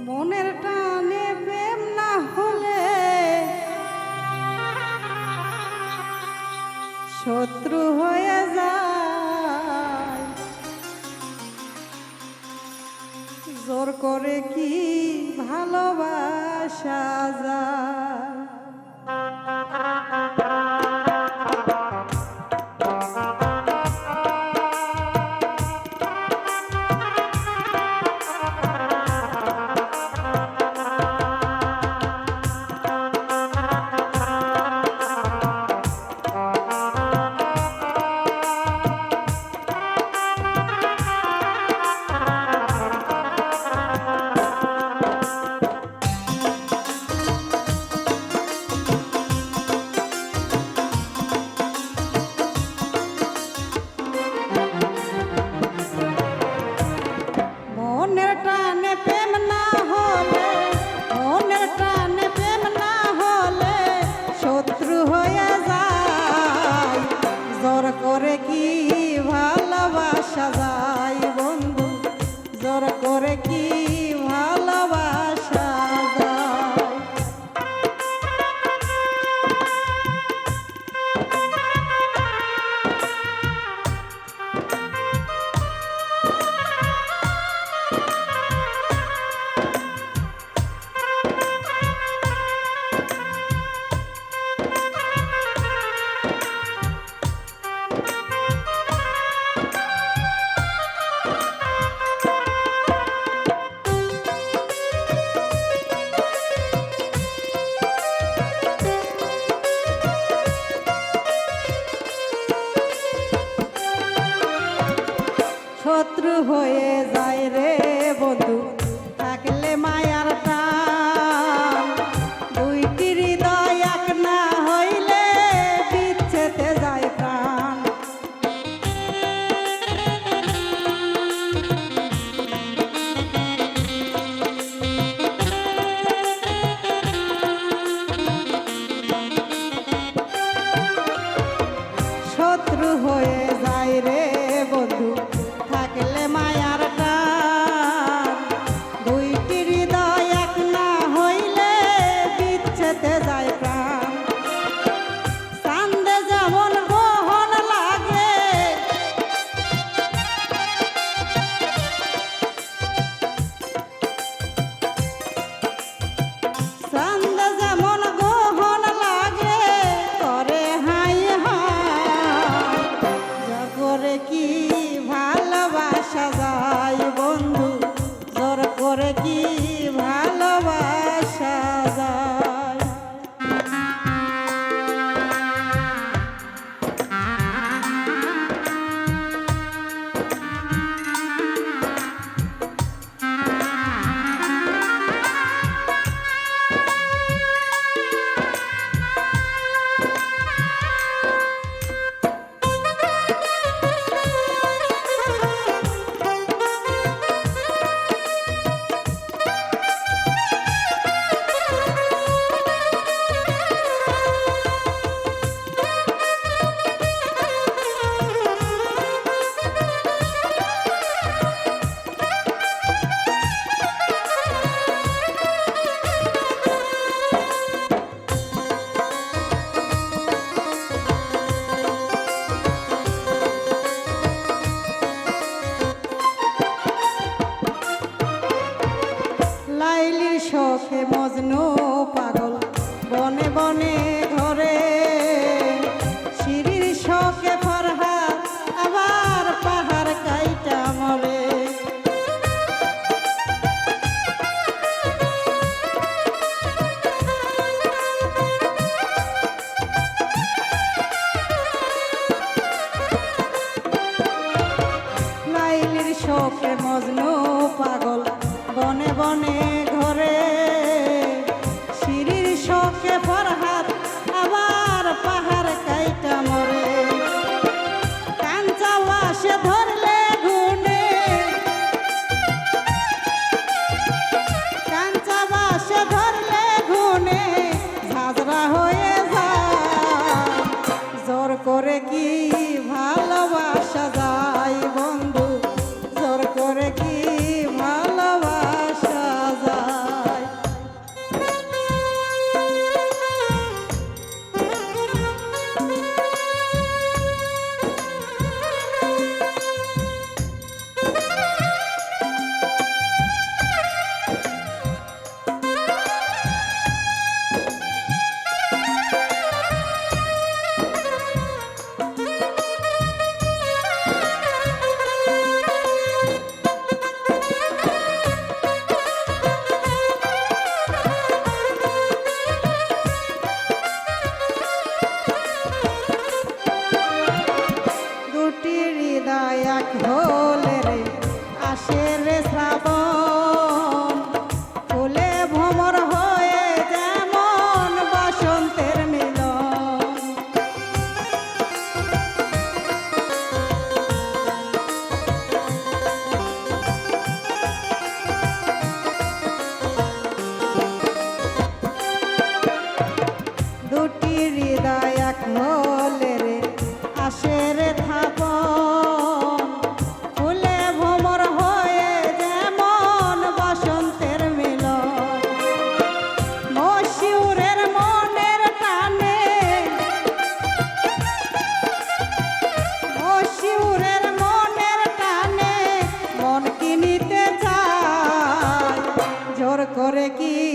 মনের টানে প্রেম না হলে শত্রু হয়ে যায়। জোর করে কি ভালোবাসা যায়? করে কি ভালোবাসা যায়? শত্রু হয়ে যায় রে বন্ধু থাকলে মায়ার টান, দুইটি হৃদয় এক না হইলে বিচ্ছেদে যায় প্রাণ। শত্রু হয়ে যায় রে বন্ধু থাকলে মায়ার টান, দুইটি হৃদয় এক না হইলে বিচ্ছেদে যায় প্রাণ। চাঁদে যেমন গ্রহণ লাগে, চাঁদে যেমন গ্রহণ লাগে করে হাই হাই। যা করে কি ভালোবাসা যায় বন্ধু, জোর করে কি ভালোবাসা যায়? লাইলির শোকে মজনু পাগল বনে বনে ঘরে, শিরির শোকে ফরহাদ আবার পাহাড় কাইটা মরে। লাইলির শোকে মজনু পাগল বনে বনে ঘরে, শিরির শোকে ফরহাদ আবার পাহাড় কাইটা মরে। কাঞ্চা বাসে ধরলে গুনে, কাঞ্চা বাসে ধরলে গুনে ঝাঁঝরা হয়ে যায়। জোর করে কি ভালোবাসা যায় বন্ধু, জোর করে কি ভালোবাসা যায়? কি